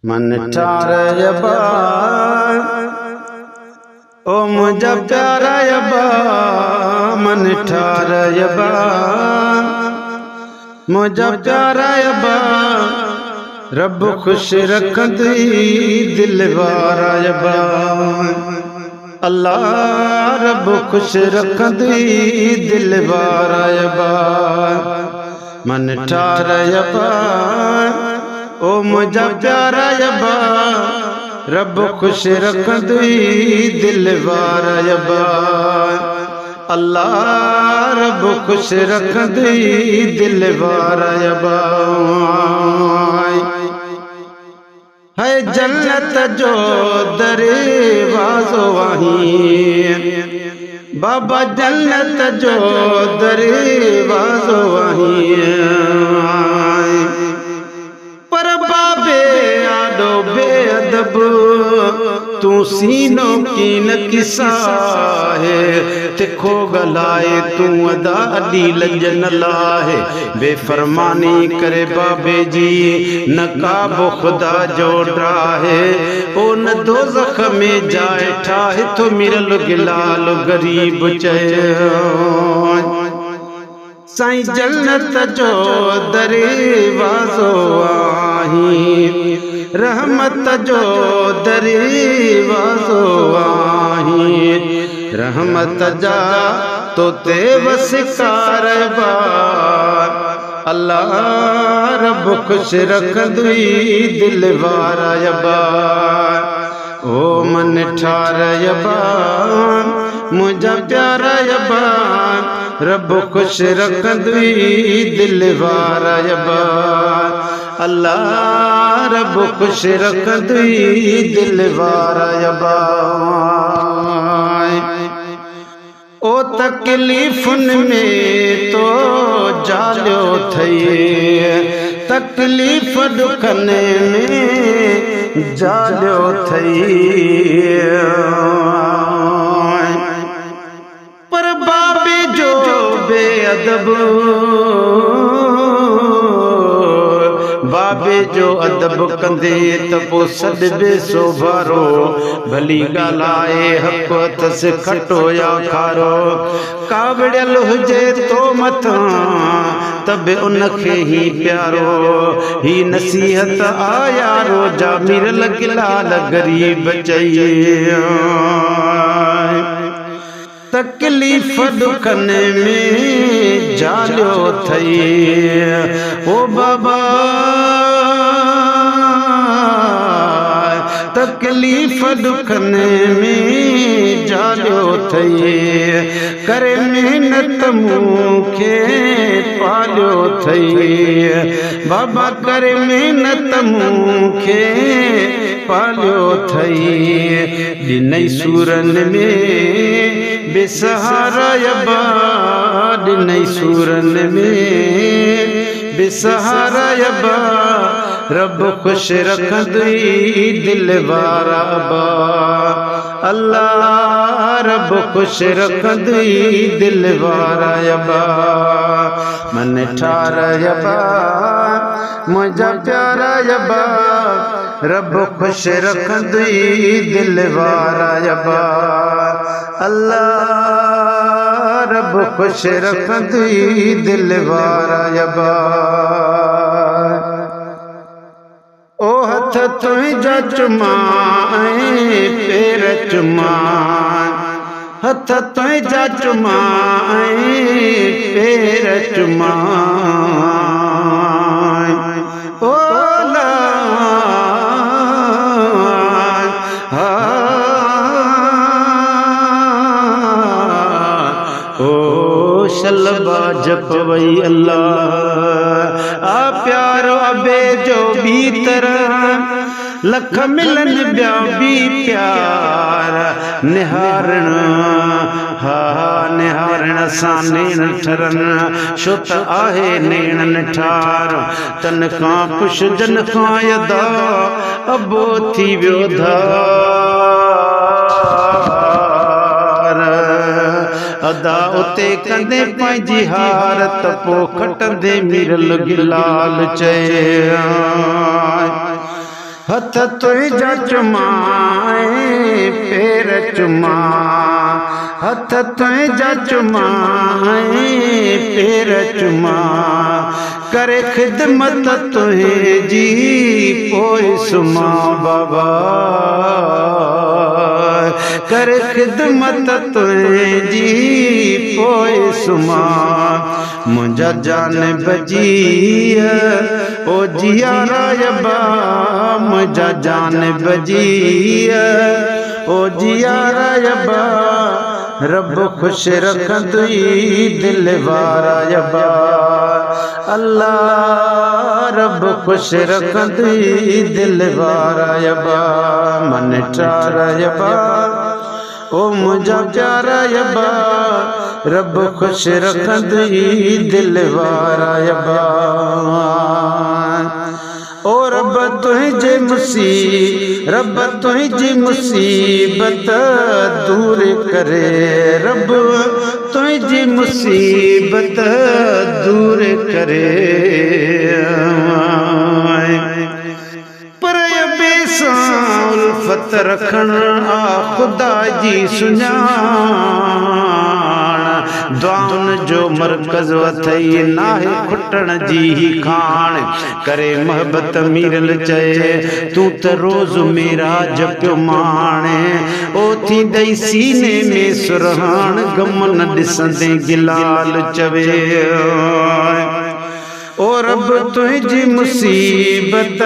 मन ठार यबा ओ मुझा प्यारा यबा, मन ठार यबा मुझा प्यारा यबा, रब खुश रखंदी दिल वारा यबा। अल्लाह रब खुश रखंदी दिल वारा यबा। मन ठार यबा ओ मुझा प्यारा यबा, रब खुश रखंदी दिल वारा यबा। अल्लाह रब खुश रखंदी दिल वारा यबा। है जन्नत जो दरवाज़ो वहीं, बाबा जन्नत जो दरवाज़ो वहीं, पर बाबे आडो बेअदब तू सीनो की न किसा है। तिखो गलाए तू अदा अडी लंजन लाहे, बेफरमानी करे बाबे जी न काबो खुदा जो ड्राहे। ओ न दोज़ख में जाए ठाहे तो मिरल गिलाल गरीब चए। साईं जन्नत जो दरवाज़ो आहीं, रहमत जो दरवाज़ो आहीं, रहमत जा तो ते वसिकार बा। अल्लाह रब खुश रखंदी दिल वारा यबा। ओ मन ठार यबा मुझा प्यारा यबा, रब खुश रखंदी दिल वारा यबा। अल्लाह रब खुश रखंदी दिल वारा यबा। ओ तकलीफ़ुन में तो जालियो थई, तकलीफ़ दुखन में जालियो थई, पर बाबे जो बेअदब, बाबे जो अदब कंदे त पो सॾबे सोभारो। भली ॻाल्हाए हक़ अथस खटो या खारो, कावड़ियल हुजे तो मथां त बि उनखे ही प्यारो। ही नसीहत आयारो जा मिरल गिलाल गरीब चई। तकलीफ़ दुखन में जालियो थई, ओ बाबा तकलीफ़ दुखन में जालियो थई, करे मेहनत मूंखे पालियो थई। बाबा करे मेहनत मूंखे पालियो थई। ॾिनई सूरन में बेसहारा यबा, ॾिनई सूरन में बेसहारा यबा, रब खुश रखंदी दिल वारा बा। अल्लाह रब खुश रखंदी दिल वारा यबा। मन ठार यबा मुझा प्यारा यबा, रब खुश रखंदी दिल वारा यबा। अल्लाह रब खुश रखंदी दिल वारा यबा। ओ हथ तुंहिंजा चुमा ऐं पेर चुमा, हथ तुंहिंजा चुमा ऐं पेर चुमा। ओ ला ओ शलबा जपवई अल्लाह। आ प्यारो अबे जो भीतर लख मिलन ॿिया बि प्यार निहारण। हा निहारण सां नेण ठरन, छो त आहे नेणन ठार। तन खां पुछ जन खां यदा अबो थी वियो धार। अदा उते कंदे पंहिंजी हारत पो खटंदे मिरल गिलाल चए। हथ तुझा चुमाए पैर चुमा हथ तुझा चुमाए पैर चुमा करे खिदमत तुझी पोइ सुमा बाबा करे खिदमत तुझी पोइ सुमा मुंहिंजा जान बजी ओ जियारा यबा मुंहिंजा जान बजी ओ जियारा यबा रब खुश रखंदुई दिल वारा यबा अल्लाह रब खुश रखंदुई दिल वारा यबा मन चारा यबा ओ मुंहिंजा प्यारा यबा रब खुश रखंदुई दिल वारा यबा ओ रब तुझी मुसीबत दूर करे रब तुझी मुसीबत दूर करे पर उल्फत रखण आ खुदा जी सुञाण दुआउन जो मरकज़ अथई नाहे खुटण जी ही खाण करे मोहब्बत मीरल चए तू त रोज़ मेरा जपियो माणे ओ थी दई सीने में सुरहान गम न ॾिसंदे गिलाल चवे ओ रब तुझी मुसीबत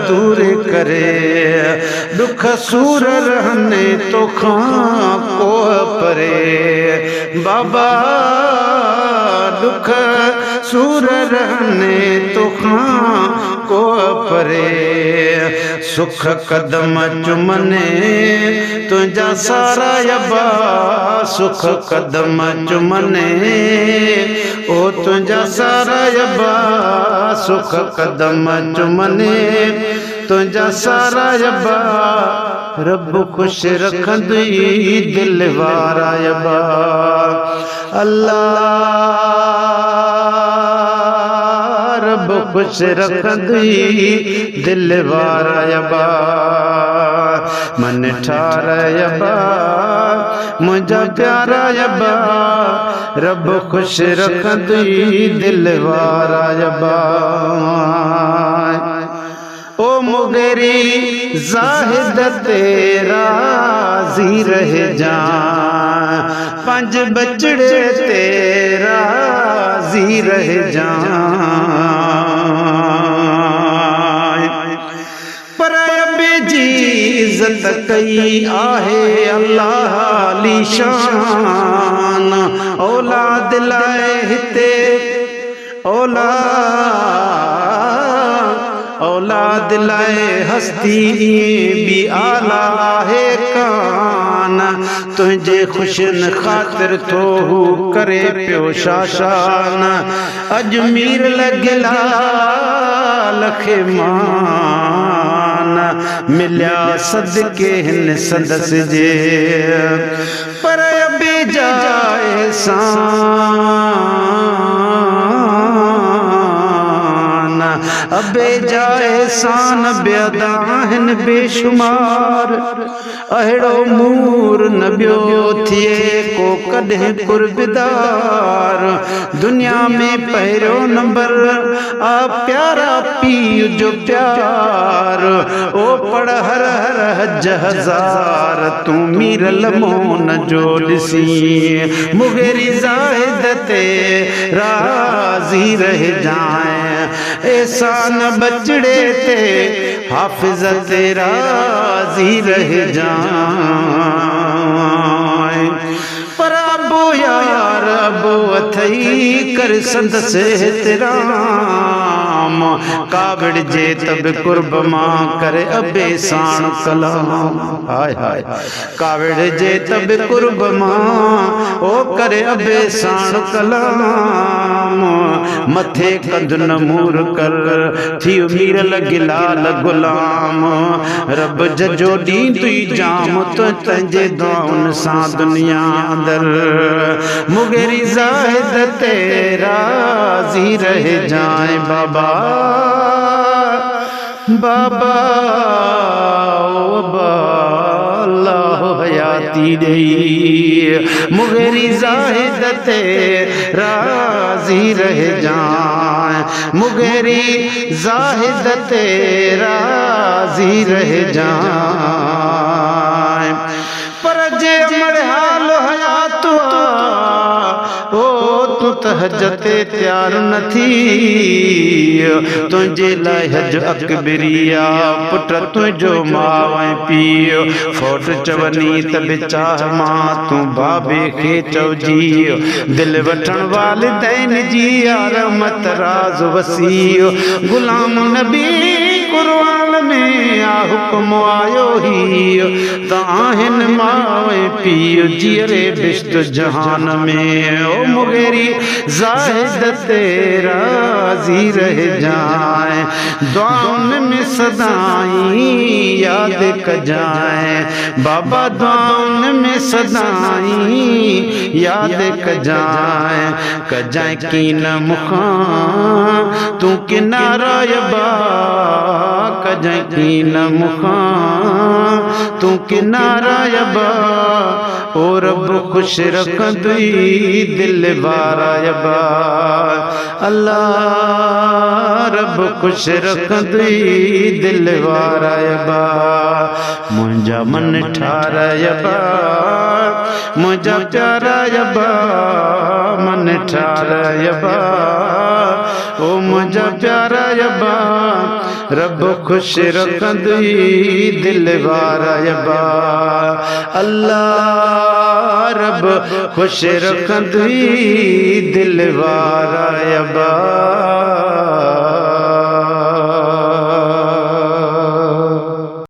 दूर करे दुख सूर रहने तो खां को परे बाबा दुख सूर रहने तो खां को परे सुख कदम चुमने तुझा सारा यबा सुख कदम चुमने ओ तुझा सारा यबा सुख कदम चुमने तुझा सारा यबा रब खुश रखंदुई दिल वारा यबा अल्लाह रब खुश रखंदुई दिल वारा यबा मन ठारा यबा मुंहिंजा प्यारा यबा रब खुश रखंदुई दिल वारा यबा ओ मुगेरी ज़ाहिद तेरा जी रहे जा पंज बचड़े तेरा जी रहे जा पर अबे जी इज्जत कई आहे अल्लाह ली शान औलाद लाए हिते औलाद लाए हस्ती भी आला है कान तुझे खुशन खातिर तो हू करे पियो शाशान अजमीर लगिला लखे मान मिलिया सदके हिन सदस जे पर अबे जाए अबे जाए सान बेदाहन बेशुमार अहिड़ो मूर न बियो थिए को कॾहिं कुर्बदार दुनिया में पहिरियों नंबर आ प्यारा पीउ जो प्यार ओ पढ़ हर हर हज हज़ार तू मीरल मोन जो ॾिसी मुगेरी ज़ाहिद ते राज़ी रह जाए एहसान बचड़े ते हाफिज ते राज़ी रह जाए पर अबो यार अबो अथई कर संदस एहतराम कावड़ जे तब कुर्ब मां करे अबे साण कलाम हाय हाय कावड़ जे तब कुर्ब मां ओ करे अबे साण कलाम मथे कंध नमूर कर थी मीरल गिलाल गुलाम रब जजो दी तुई जाम तो तंजे दुआउन सां दुनिया अंदर मुगेरी ज़ाहिद तेरा जी रह जाए बाबा बाबा ओ अल्लाह हयाती दे मुगेरी ज़ाहिद ते राज़ी रह जाए मुगेरी ज़ाहिद ते राज़ी रह जाए पर जे अमर हाल हयात ओ तू तहज्जुद तैयार न थी तुझे लाइ हज अकबरिया पुट तुझो मावे पीओ फोट चवनी त बेचाह मां तू बाबे खे चौजी दिल वठण वालिदैन जी रहमत राज वसीओ गुलाम नबी कुरान में आ हुक्म आयो ही ताहिन मावे पीओ जीरे बिश्त जहान में ओ मुगेरी ज़ाहिद ते राज़ी रह जाए दुआउन में सदाई याद कजाए बाबा दुआउन में सदाई याद कजाए की न मुखा तू किनारा यबा कजाए की न मुखा तू किनारा यबा ओ रब खुश रख दुई दिल वारा यबा अल्लाह रब खुश रख दुई दिल वारा यबा मुंजा मन ठारा यबा मुंजा प्यारा यबा मन ठारा यबा ओ मुंजा प्यारा यबा रब खुश रख दुई दिल वारा यबा अल्लाह रब खुश रख दुई दिल वारा यबा।